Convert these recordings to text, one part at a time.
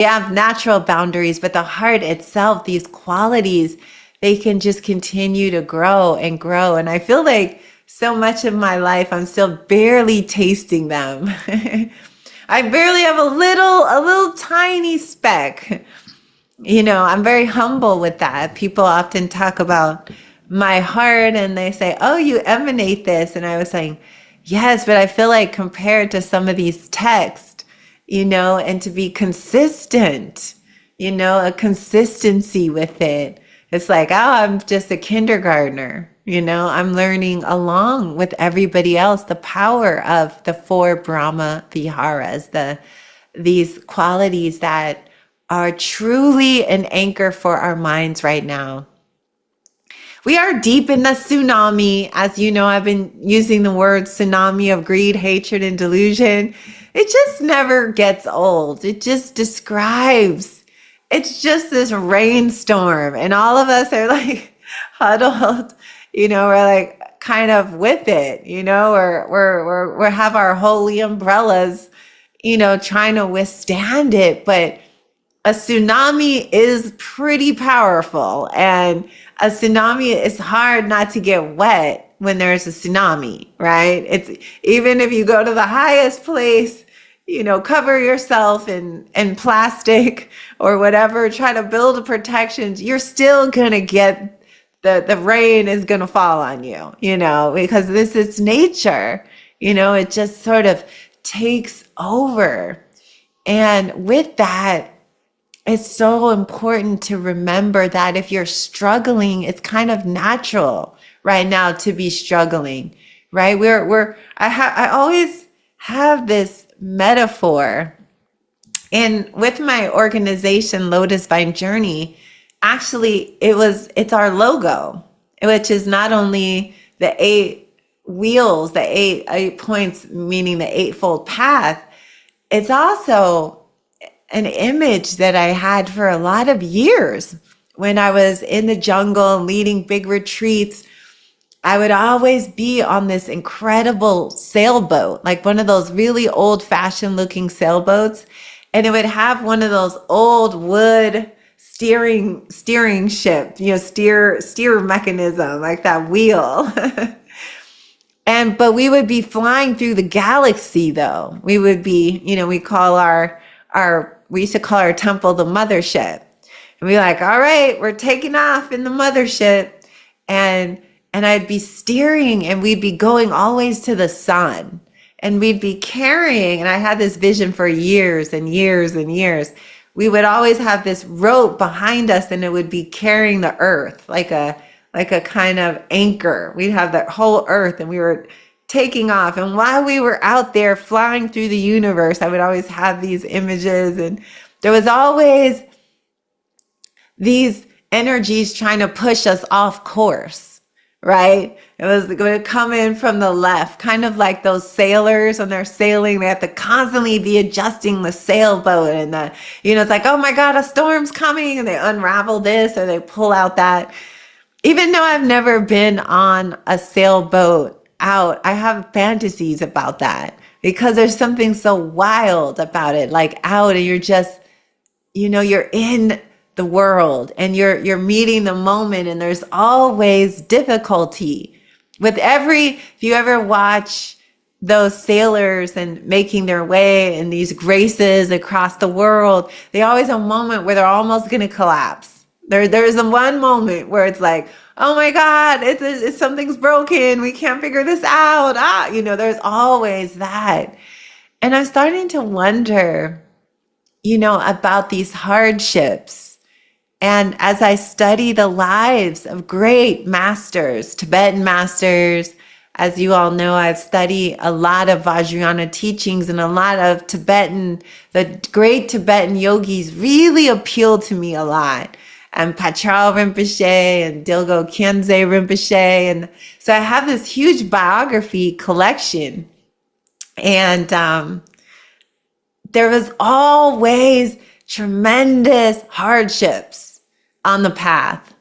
have natural boundaries, but the heart itself, these qualities, they can just continue to grow and grow. And I feel like so much of my life, I'm still barely tasting them. I barely have a little tiny speck. I'm very humble with that. People often talk about my heart and they say, "Oh, you emanate this." And I was saying, "Yes, but I feel like compared to some of these texts, and to be consistent, a consistency with it. It's like, oh, I'm just a kindergartner. I'm learning along with everybody else the power of the four Brahma Viharas, these qualities that are truly an anchor for our minds right now. We are deep in the tsunami. As you know, I've been using the word tsunami of greed, hatred, and delusion. It just never gets old. It just describes, it's just this rainstorm, and all of us are like huddled, we're like kind of with it, we have our holy umbrellas, trying to withstand it. But a tsunami is pretty powerful, and a tsunami, is hard not to get wet when there's a tsunami, right? It's even if you go to the highest place, cover yourself in plastic or whatever, try to build a protection, you're still gonna get the rain is gonna fall on you, because this is nature, it just sort of takes over. And with that, it's so important to remember that if you're struggling, it's kind of natural right now to be struggling, right? I always have this metaphor, and with my organization, Lotus Vine Journey, actually it's our logo, which is not only the 8 wheels, the eight points, meaning the eightfold path. It's also an image that I had for a lot of years when I was in the jungle leading big retreats. I would always be on this incredible sailboat, like one of those really old fashioned looking sailboats. And it would have one of those old wood steering ship, steer mechanism, like that wheel. But we would be flying through the galaxy though. We would be, we used to call our temple the mothership. And we're like, all right, we're taking off in the mothership. And I'd be steering, and we'd be going always to the sun. And we'd be carrying, and I had this vision for years and years and years. We would always have this rope behind us, and it would be carrying the earth like a kind of anchor. We'd have the whole earth, and we were taking off. And while we were out there flying through the universe, I would always have these images, and there was always these energies trying to push us off course, right? It was going to come in from the left, kind of like those sailors when they're sailing, they have to constantly be adjusting the sailboat, and it's like, oh my God, a storm's coming, and they unravel this or they pull out that. Even though I've never been on a sailboat out, I have fantasies about that because there's something so wild about it, like out, and you're just, you're in the world and you're meeting the moment, and there's always difficulty with if you ever watch those sailors and making their way in these graces across the world, they always have a moment where they're almost going to collapse. There's a one moment where it's like, oh my God, it's something's broken. We can't figure this out. There's always that. And I'm starting to wonder, about these hardships. And as I study the lives of great masters, Tibetan masters, as you all know, I've studied a lot of Vajrayana teachings, and a lot of the great Tibetan yogis really appeal to me a lot. And Pachal Rinpoche and Dilgo Khyentse Rinpoche. And so I have this huge biography collection. And there was always tremendous hardships on the path,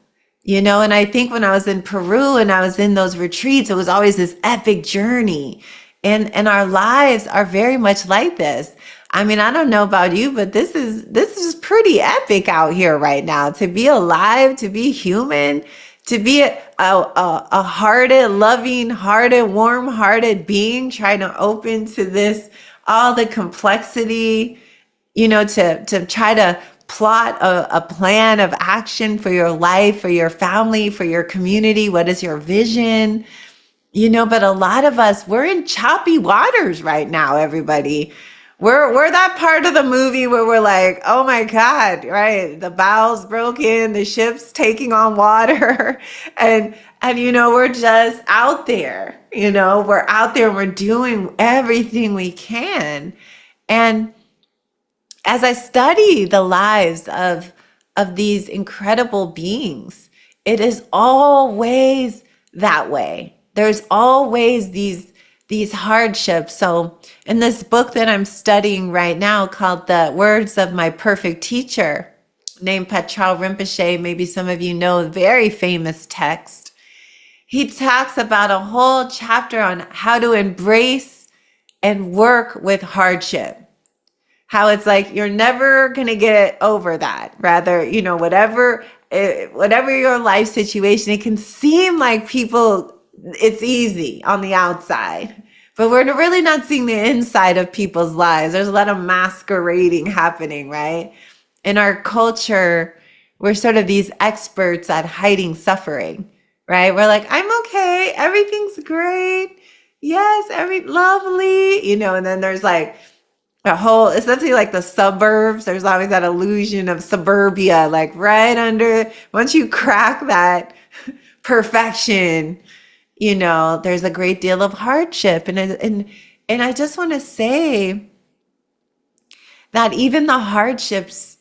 and I think when I was in Peru and I was in those retreats, it was always this epic journey. And our lives are very much like this. I mean, I don't know about you, but this is pretty epic out here right now. To be alive, to be human, to be a hearted, loving, hearted, warm-hearted being, trying to open to this all the complexity, to try to plot a plan of action for your life, for your family, for your community. What is your vision? But a lot of us, we're in choppy waters right now, everybody. We're that part of the movie where we're like, oh my God, right? The bow's broken, the ship's taking on water. And we're just out there. We're out there and we're doing everything we can. And as I study the lives of these incredible beings, it is always that way. There's always these hardships. So in this book that I'm studying right now called The Words of My Perfect Teacher, named Patrao Rinpoche, maybe some of you know, very famous text. He talks about a whole chapter on how to embrace and work with hardship. How it's like you're never going to get over that. Rather, whatever your life situation, it can seem like it's easy on the outside, but we're really not seeing the inside of people's lives. There's a lot of masquerading happening, right? In our culture, we're sort of these experts at hiding suffering, right? We're like, I'm okay. Everything's great. Yes, lovely, and then there's like, essentially like the suburbs, there's always that illusion of suburbia, like right under, once you crack that perfection, there's a great deal of hardship. And I just want to say that even the hardships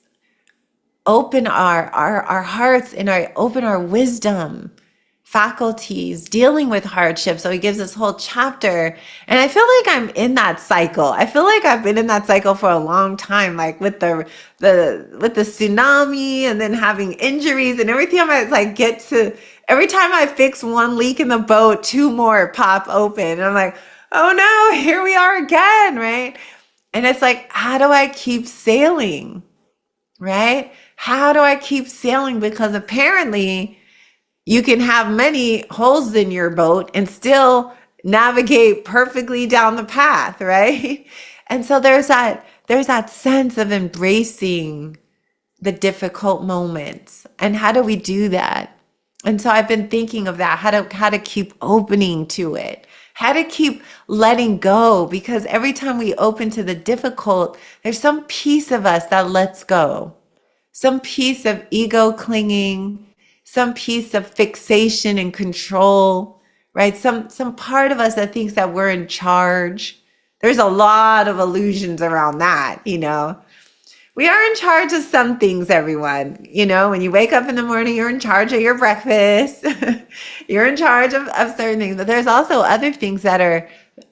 open our hearts and open our wisdom faculties dealing with hardship. So he gives this whole chapter, and I feel like I'm in that cycle. I feel like I've been in that cycle for a long time, like with the tsunami and then having injuries and everything. It's like every time I fix one leak in the boat, two more pop open. And I'm like, oh no, here we are again, right? And it's like, how do I keep sailing, right? How do I keep sailing? Because apparently you can have many holes in your boat and still navigate perfectly down the path, right? And so there's that sense of embracing the difficult moments. And how do we do that? And so I've been thinking of that, how to keep opening to it, how to keep letting go, because every time we open to the difficult, there's some piece of us that lets go, some piece of ego clinging, some piece of fixation and control, right? Some part of us that thinks that we're in charge. There's a lot of illusions around that, We are in charge of some things, everyone. When you wake up in the morning, you're in charge of your breakfast. You're in charge of certain things. But there's also other things that are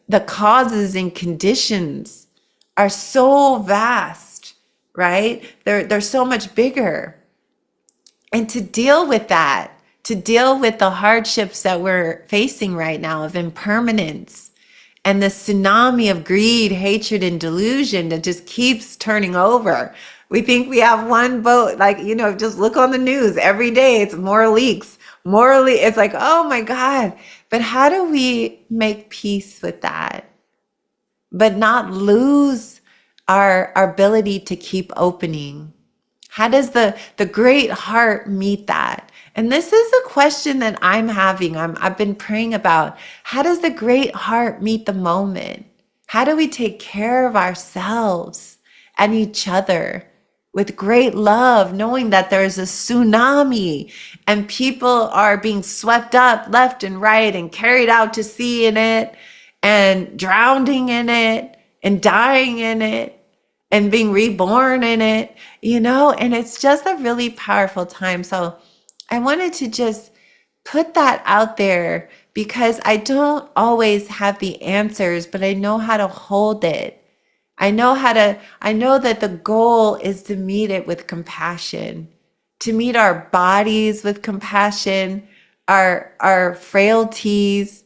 the causes and conditions are so vast, right? They're so much bigger. And to deal with that, to deal with the hardships that we're facing right now of impermanence and the tsunami of greed, hatred, and delusion that just keeps turning over. We think we have one boat, just look on the news every day. It's more leaks, It's like, oh my God. But how do we make peace with that, but not lose our ability to keep opening? How does the great heart meet that? And this is a question that I'm having. I've been praying about. How does the great heart meet the moment? How do we take care of ourselves and each other with great love, knowing that there's a tsunami and people are being swept up left and right and carried out to sea in it and drowning in it and dying in it and being reborn in it, and it's just a really powerful time. So I wanted to just put that out there because I don't always have the answers, but I know how to hold it. I know that the goal is to meet it with compassion, to meet our bodies with compassion, our frailties,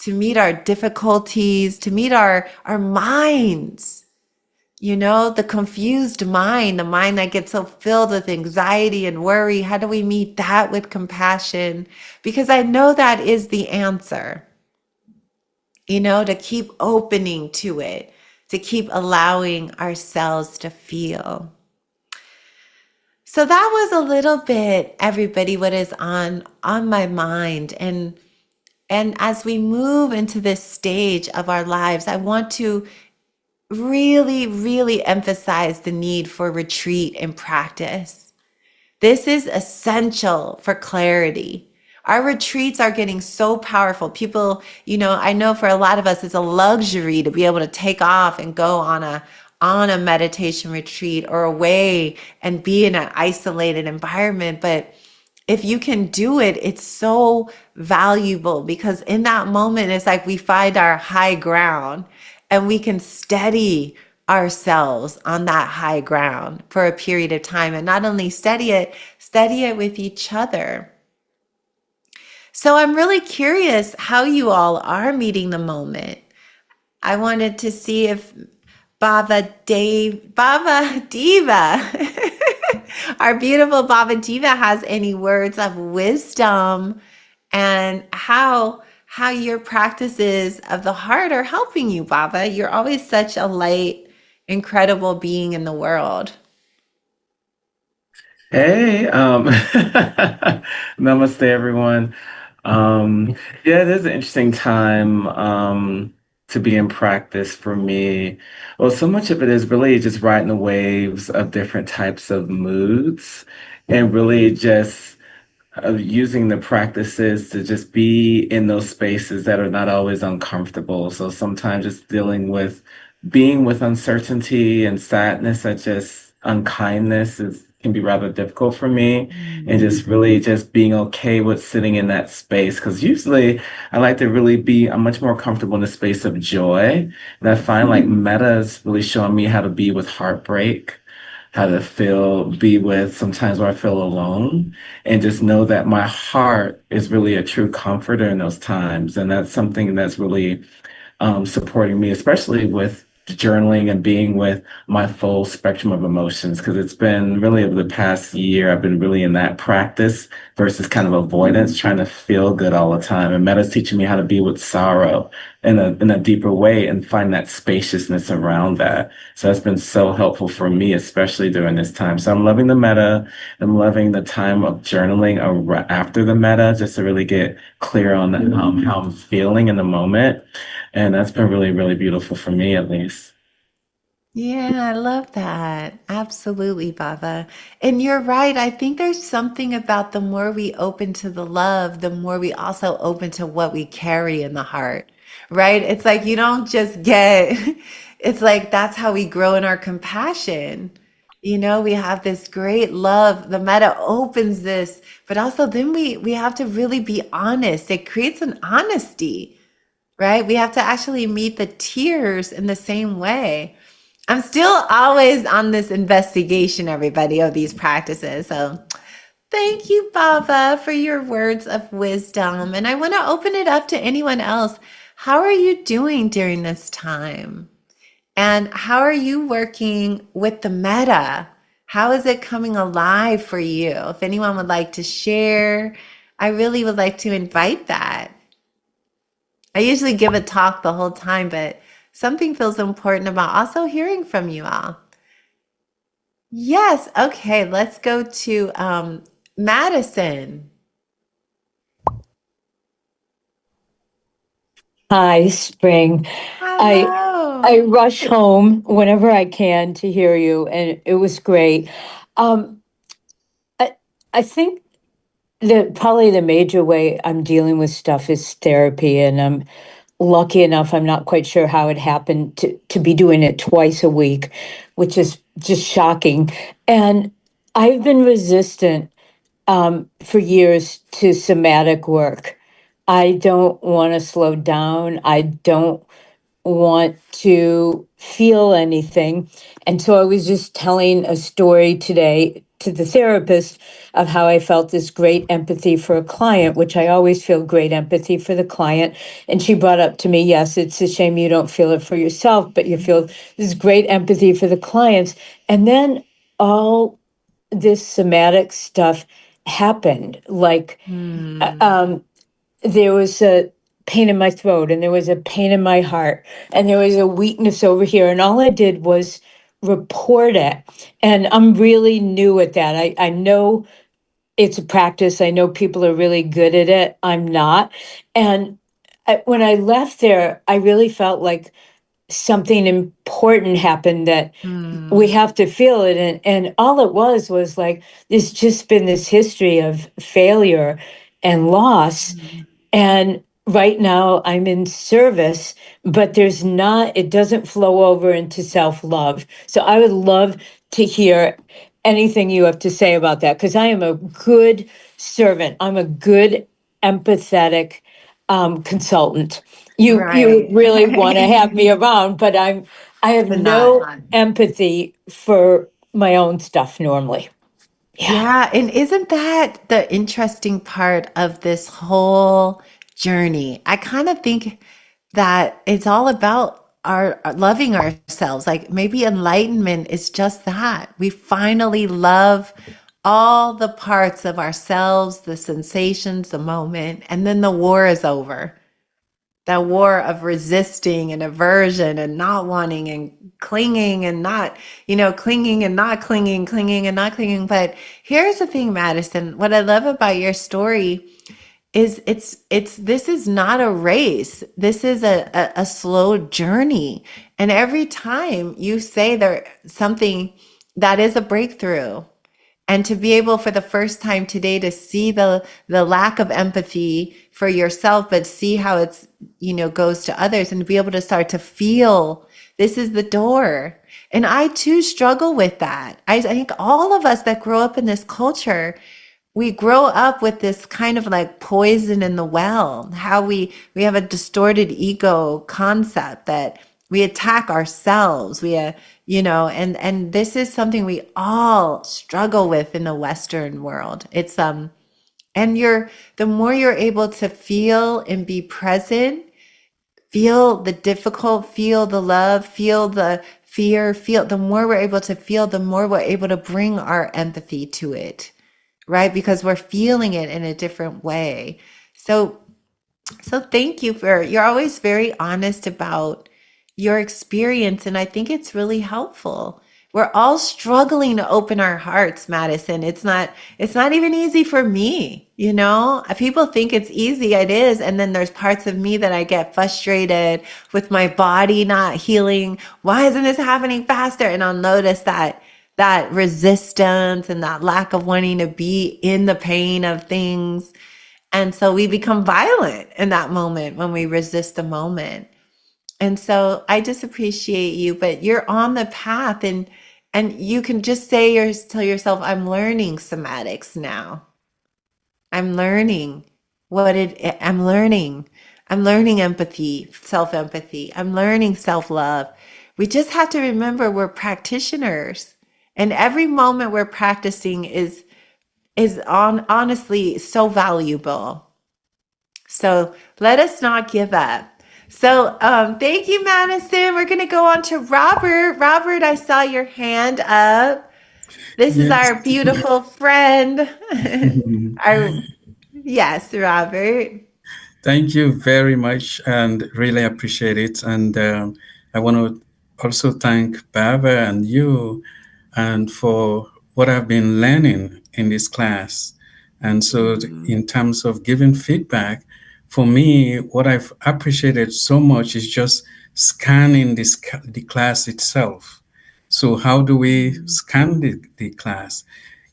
to meet our difficulties, to meet our minds, The confused mind, the mind that gets so filled with anxiety and worry. How do we meet that with compassion? Because I know that is the answer, to keep opening to it, to keep allowing ourselves to feel. So that was a little bit, everybody, what is on my mind. And as we move into this stage of our lives, I want to really, really emphasize the need for retreat and practice. This is essential for clarity. Our retreats are getting so powerful. People, I know for a lot of us, it's a luxury to be able to take off and go on a meditation retreat or away and be in an isolated environment. But if you can do it, it's so valuable because in that moment, it's like we find our high ground and we can ourselves on that high ground for a period of time, and not only steady it with each other. So I'm really curious how you all are meeting the moment. I wanted to see if Baba Diva, our beautiful Baba Diva, has any words of wisdom, and how your practices of the heart are helping you, Baba. You're always such a light, incredible being in the world. Hey, namaste, everyone. Yeah, it is an interesting time to be in practice for me. Well, so much of it is really just riding the waves of different types of moods and really just of using the practices to just be in those spaces that are not always uncomfortable. So sometimes just dealing with being with uncertainty and sadness, that just unkindness is can be rather difficult for me. And just really just being okay with sitting in that space. Because usually I like to really be, I'm much more comfortable in a space of joy. And I find like metta is really showing me how to be with heartbreak, how to be with sometimes where I feel alone, and just know that my heart is really a true comforter in those times. And that's something that's really supporting me, especially with journaling and being with my full spectrum of emotions. Because it's been really over the past year, I've been really in that practice versus kind of avoidance, trying to feel good all the time. And Meta's teaching me how to be with sorrow in a deeper way and find that spaciousness around that. So that's been so helpful for me, especially during this time. So I'm loving the meta. I'm loving the time of journaling after the meta, just to really get clear on how I'm feeling in the moment. And that's been really, really beautiful for me, at least. Yeah, I love that. Absolutely, Baba. And you're right. I think there's something about the more we open to the love, the more we also open to what we carry in the heart, right? It's like you don't just get, it's like that's how we grow in our compassion. We have this great love. The meta opens this, but also then we have to really be honest. It creates an honesty, right? We have to actually meet the tears in the same way. I'm still always on this investigation, everybody, of these practices. So thank you, Baba, for your words of wisdom. And I want to open it up to anyone else. How are you doing during this time? And how are you working with the meta? How is it coming alive for you? If anyone would like to share, I really would like to invite that. I usually give a talk the whole time, but something feels important about also hearing from you all. Yes. Okay. Let's go to Madison. Hi, Spring. I Hello. I rush home whenever I can to hear you, and it was great. Um, I I think that probably the major way I'm dealing with stuff is therapy, and I'm lucky enough. I'm not quite sure how it happened to be doing it twice a week, which is just shocking. And I've been resistant for years to somatic work. I don't want to slow down. I don't want to feel anything. And so I was just telling a story today to the therapist of how I felt this great empathy for a client, which I always feel great empathy for the client. And she brought up to me, yes, it's a shame you don't feel it for yourself, but you feel this great empathy for the clients. And then all this somatic stuff happened. Like, there was a pain in my throat, and there was a pain in my heart, and there was a weakness over here. And all I did was report it. And I'm really new at that. I know it's a practice. I know people are really good at it. I'm not. And when I left there, I really felt like something important happened, that we have to feel it. And all it was like, there's just been this history of failure and loss. And right now I'm in service, but it doesn't flow over into self-love. So I would love to hear anything you have to say about that, because I am a good servant. I'm a good empathetic consultant. You Right. would really want to have me around, but I have But not. no empathy for my own stuff normally. Yeah. Yeah, and isn't that the interesting part of this whole journey? I kind of think that it's all about our loving ourselves. Like maybe enlightenment is just that. We finally love all the parts of ourselves, the sensations, the moment, and then the war is over. That war of resisting and aversion and not wanting and clinging and not, clinging and not clinging, clinging and not clinging. But here's the thing, Madison, what I love about your story is this is not a race. This is a slow journey. And every time you say there something that is a breakthrough, and to be able for the first time today to see the lack of empathy for yourself, but see how it's goes to others, and to be able to start to feel this is the door. And I too struggle with that. I think all of us that grow up in this culture, we grow up with this kind of like poison in the well, how we have a distorted ego concept that we attack ourselves. And this is something we all struggle with in the Western world. It's and the more you're able to feel and be present, feel the difficult, feel the love, feel the fear, the more we're able to feel, the more we're able to bring our empathy to it, right? Because we're feeling it in a different way. So thank you you're always very honest about your experience. And I think it's really helpful. We're all struggling to open our hearts, Madison. It's not even easy for me. People think it's easy. It is. And then there's parts of me that I get frustrated with my body not healing. Why isn't this happening faster? And I'll notice that resistance and that lack of wanting to be in the pain of things. And so we become violent in that moment when we resist the moment. And so I just appreciate you, but you're on the path, and you can just tell yourself, I'm learning somatics now. I'm learning I'm learning. I'm learning empathy, self-empathy. I'm learning self-love. We just have to remember we're practitioners, and every moment we're practicing is honestly so valuable. So let us not give up. So thank you, Madison. We're going to go on to Robert. Robert, I saw your hand up. This is Yes. our beautiful friend. Yes, Robert. Thank you very much and really appreciate it. And I want to also thank Bava and you and for what I've been learning in this class. And so in terms of giving feedback, for me, what I've appreciated so much is just scanning the class itself. So how do we scan the class?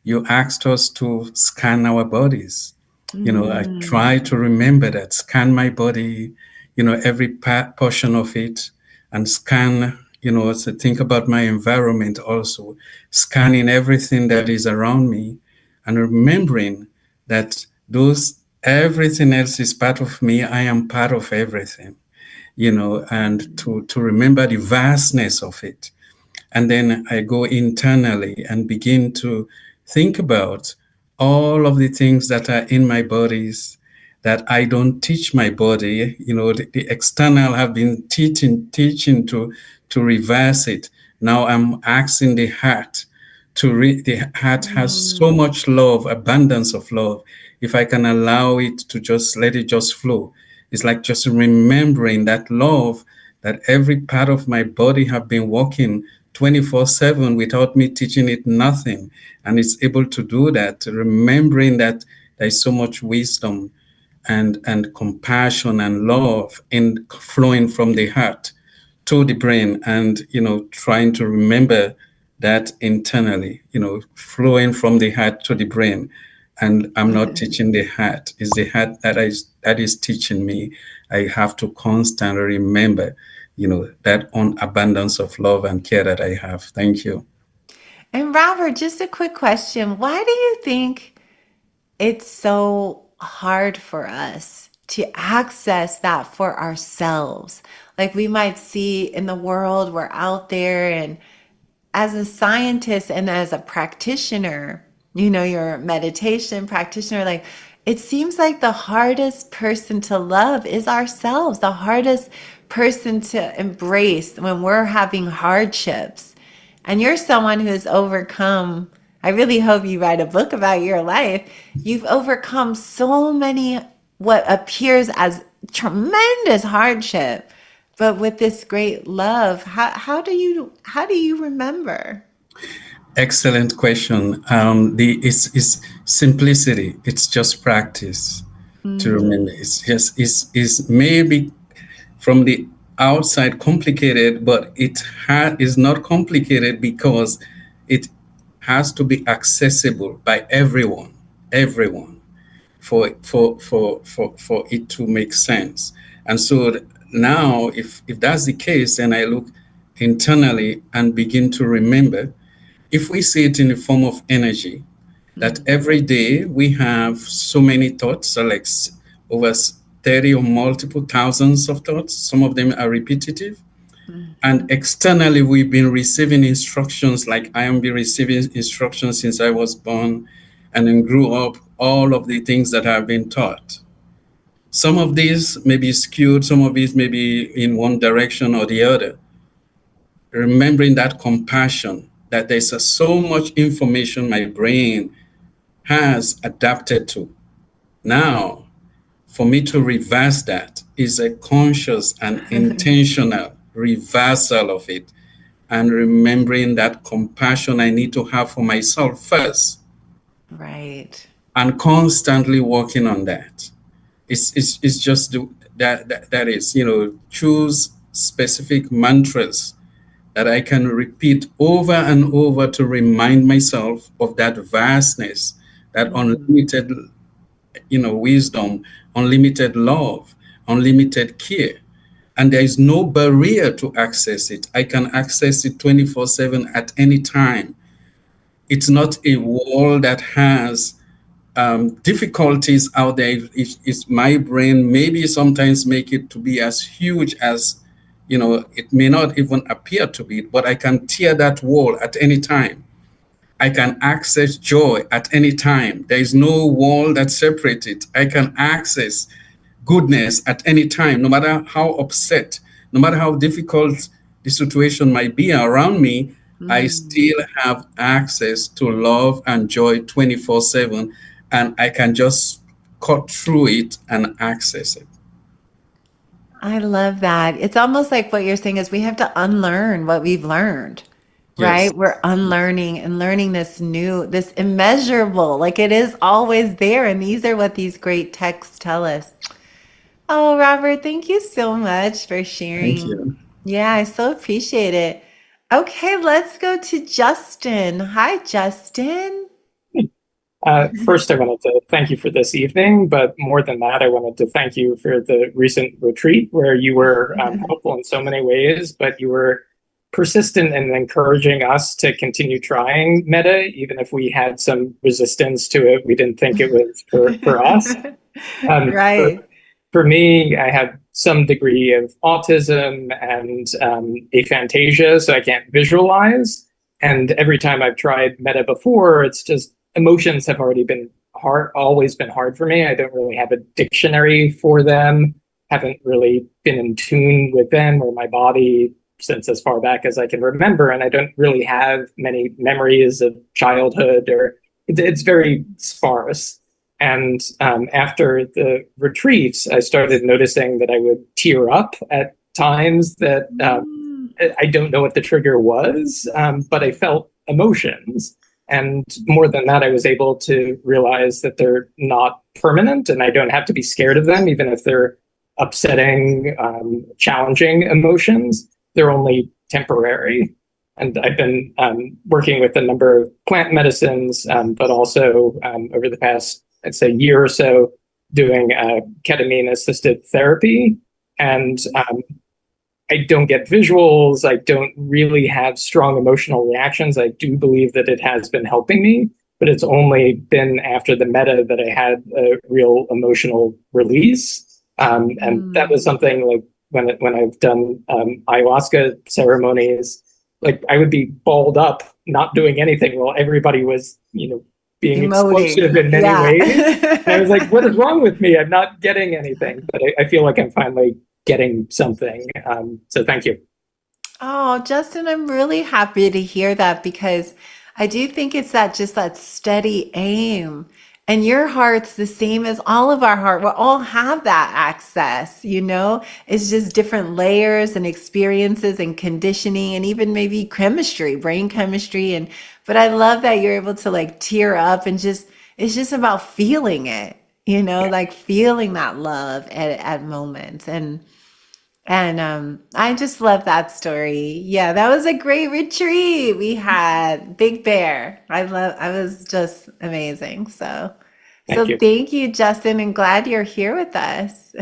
You asked us to scan our bodies. I try to remember that, scan my body, every portion of it, and scan, to think about my environment also, scanning everything that is around me, and remembering that everything else is part of me. I am part of everything, and to remember the vastness of it. And then I go internally and begin to think about all of the things that are in my bodies that I don't teach my body. The external have been teaching to reverse it. Now I'm asking the heart the heart has so Mm. much love, abundance of love. If I can allow it to just let it just flow, it's like just remembering that love that every part of my body have been working 24/7 without me teaching it nothing. And it's able to do that, remembering that there's so much wisdom and compassion and love in flowing from the heart to the brain, and trying to remember that internally, flowing from the heart to the brain. And I'm not teaching the heart, it's the heart that is teaching me. I have to constantly remember that on abundance of love and care that I have. Thank you. And Robert, just a quick question. Why do you think it's so hard for us to access that for ourselves? Like we might see in the world, we're out there, and as a scientist and as a practitioner, you're a meditation practitioner, like it seems like the hardest person to love is ourselves, the hardest person to embrace when we're having hardships. And you're someone who has overcome, I really hope you write a book about your life. You've overcome so many what appears as tremendous hardship, but with this great love. How do you remember? Excellent question. It's simplicity. It's just practice to remember. Mm, It's just is maybe from the outside complicated, but is not complicated because it has to be accessible by everyone, for it to make sense. And so now, if that's the case, then I look internally and begin to remember. If we see it in the form of energy, that mm, every day we have so many thoughts, so like over 30 or multiple thousands of thoughts. Some of them are repetitive. And mhm, externally, we've been receiving instructions, like I am been receiving instructions since I was born and then grew up, all of the things that have been taught. Some of these may be skewed, some of these may be in one direction or the other. Remembering that compassion, that there's so much information my brain has adapted to. Now, for me to reverse that is a conscious and intentional reversal of it, and remembering that compassion I need to have for myself first, right. and constantly working on that. It's just that is, choose specific mantras that I can repeat over and over to remind myself of that vastness, that Mhm, unlimited, wisdom, unlimited love, unlimited care. And there is no barrier to access it. I can access it 24/7 at any time. It's not a wall that has difficulties out there. It's my brain maybe sometimes make it to be as huge as, it may not even appear to be, but I can tear that wall at any time. I can access joy at any time. There is no wall that separates it. I can access goodness at any time, no matter how upset, no matter how difficult the situation might be around me. I mm. still have access to love and joy 24/7, and I can just cut through it and access it. I love that. It's almost like what you're saying is we have to unlearn what we've learned, Yes. right? We're unlearning and learning this new, this immeasurable, like it is always there. And these are what these great texts tell us. Oh, Robert, thank you so much for Thank sharing. you. Yeah, I so appreciate it. Okay, let's go to Justin. Hi, Justin. First, I wanted to thank you for this evening, but more than that, I wanted to thank you for the recent retreat where you were helpful in so many ways, but you were persistent in encouraging us to continue trying Metta, even if we had some resistance to it. We didn't think it was for us. Um, for, Right. for me, I have some degree of autism and aphantasia, so I can't visualize. And every time I've tried Metta before, it's just emotions have always been hard for me. I don't really have a dictionary for them, haven't really been in tune with them or my body since as far back as I can remember. And I don't really have many memories of childhood, or it's very sparse. And after the retreats, I started noticing that I would tear up at times that I don't know what the trigger was, but I felt emotions. And more than that, I was able to realize that they're not permanent and I don't have to be scared of them, even if they're upsetting, challenging emotions. They're only temporary. And I've been working with a number of plant medicines, but also over the past, I'd say, year or so, doing ketamine-assisted therapy. And I don't get visuals. I don't really have strong emotional reactions. I do believe that it has been helping me, but it's only been after the metta that I had a real emotional release. And that was something like when I've done ayahuasca ceremonies, like I would be balled up, not doing anything while everybody was, being explosive in many ways. And I was like, what is wrong with me? I'm not getting anything, but I feel like I'm finally getting something. So thank you. Oh, Justin, I'm really happy to hear that, because I do think it's that steady aim. And your heart's the same as all of our heart. We all have that access, It's just different layers and experiences and conditioning and even maybe chemistry, brain chemistry. But I love that you're able to like tear up and it's just about feeling it, like feeling that love at moments. And I just love that story. Yeah, that was a great retreat we had. Big Bear. I was just amazing. So Thank you. thank you, Justin, and glad you're here with us.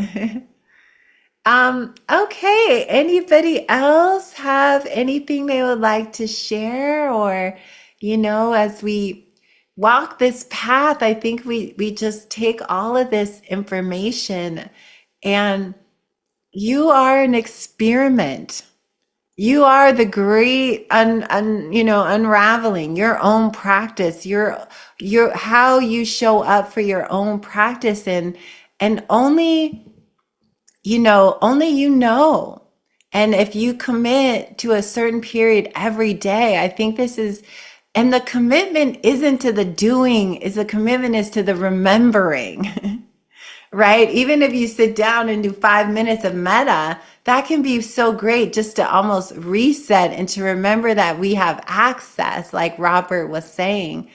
Okay. Anybody else have anything they would like to share? Or, as we walk this path, I think we just take all of this information, and you are an experiment. You are the great unraveling your own practice, your how you show up for your own practice, and only only. And if you commit to a certain period every day, I think and the commitment isn't to the doing, is the commitment is to the remembering. Right? Even if you sit down and do 5 minutes of metta, that can be so great just to almost reset and to remember that we have access, like Robert was saying,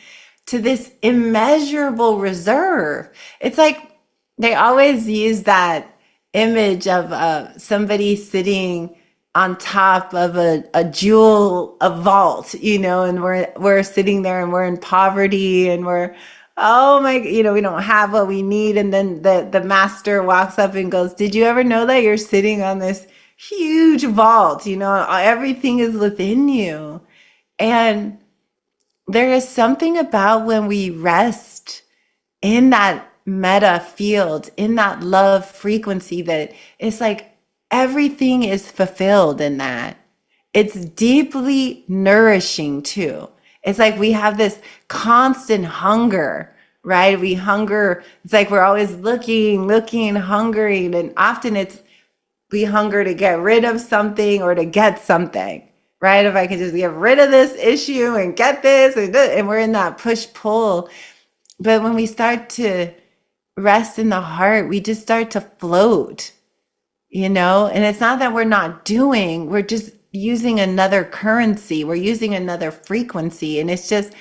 to this immeasurable reserve. It's like they always use that image of somebody sitting on top of a jewel, a vault, and we're sitting there and we're in poverty and we're, oh my, we don't have what we need. And then the master walks up and goes, did you ever know that you're sitting on this huge vault? Everything is within you. And there is something about when we rest in that meta field, in that love frequency, that it's like everything is fulfilled in that. It's deeply nourishing too. It's like we have this constant hunger, right? We hunger. It's like we're always looking, hungering. And often we hunger to get rid of something or to get something, right? If I can just get rid of this issue and get this, and we're in that push pull. But when we start to rest in the heart, we just start to float, and it's not that we're not doing, we're just using another currency, we're using another frequency. And it's just,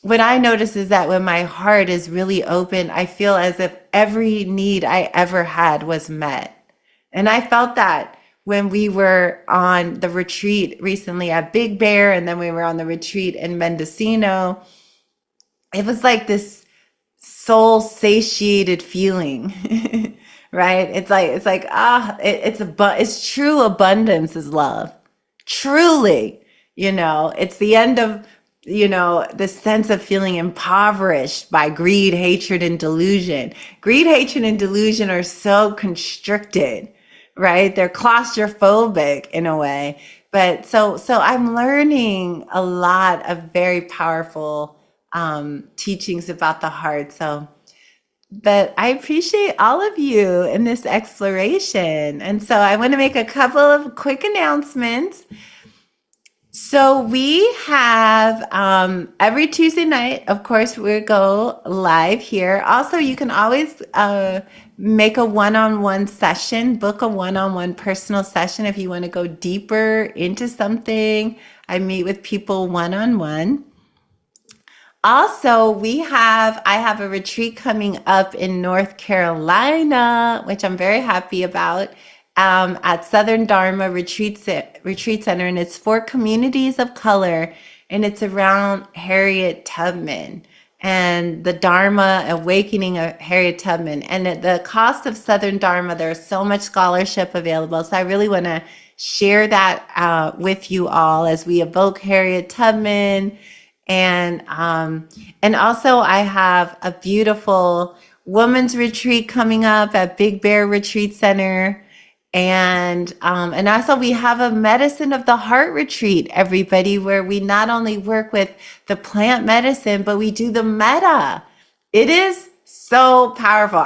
what I notice is that when my heart is really open, I feel as if every need I ever had was met. And I felt that when we were on the retreat recently at Big Bear, and then we were on the retreat in Mendocino. It was like this soul satiated feeling. Right? It's like it's true abundance is love. Truly, it's the end of, the sense of feeling impoverished by greed, hatred, and delusion. Greed, hatred, and delusion are so constricted, right? They're claustrophobic in a way. But so I'm learning a lot of very powerful teachings about the heart. So, but I appreciate all of you in this exploration. And so I want to make a couple of quick announcements. So we have every Tuesday night, of course, we go live here. Also, you can always make a one-on-one session, book a one-on-one personal session if you want to go deeper into something. I meet with people one-on-one. Also, I have a retreat coming up in North Carolina, which I'm very happy about, at Southern Dharma Retreat Center, and it's for communities of color, and it's around Harriet Tubman and the Dharma awakening of Harriet Tubman. And at the cost of Southern Dharma, there's so much scholarship available. So I really want to share that with you all as we evoke Harriet Tubman. And also I have a beautiful women's retreat coming up at Big Bear Retreat Center. And also we have a medicine of the heart retreat, everybody, where we not only work with the plant medicine, but we do the metta. It is so powerful.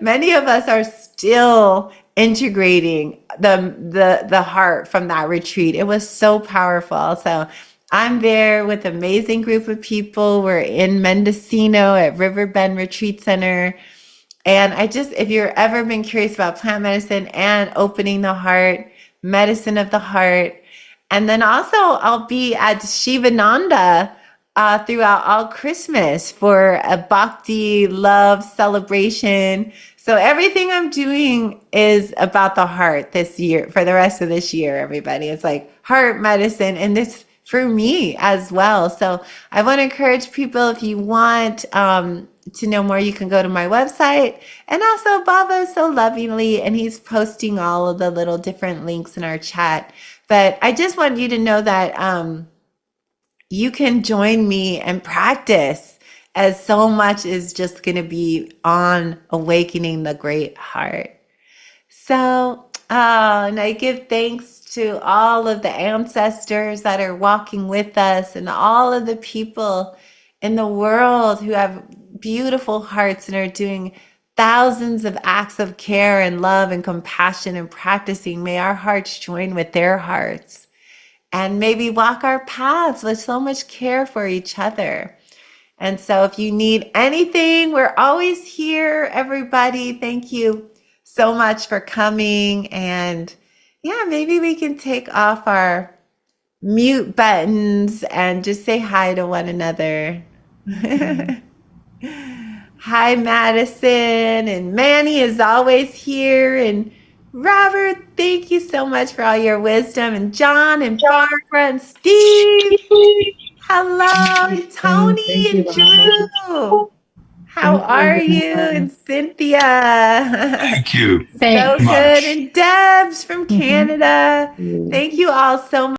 Many of us are still integrating the heart from that retreat. It was so powerful. So I'm there with an amazing group of people. We're in Mendocino at Riverbend Retreat Center. And if you've ever been curious about plant medicine and opening the heart, medicine of the heart, and then also I'll be at Shivananda throughout all Christmas for a bhakti love celebration. So everything I'm doing is about the heart this year, for the rest of this year, everybody. It's like heart medicine, and this for me as well. So I want to encourage people, if you want to know more, you can go to my website. And also Baba is so lovingly, and he's posting all of the little different links in our chat. But I just want you to know that you can join me and practice, as so much is just going to be on awakening the great heart. So, and I give thanks to all of the ancestors that are walking with us, and all of the people in the world who have beautiful hearts and are doing thousands of acts of care and love and compassion and practicing. May our hearts join with their hearts, and maybe walk our paths with so much care for each other. And so if you need anything, we're always here, everybody. Thank you so much for coming. And yeah, maybe we can take off our mute buttons and just say hi to one another. Hi, Madison, and Manny is always here, and Robert, thank you so much for all your wisdom, and John and Barbara and Steve. Hello, and Tony and Drew. How are you? And Cynthia. Thank you. So good. And Debs from Canada. Thank you all so much.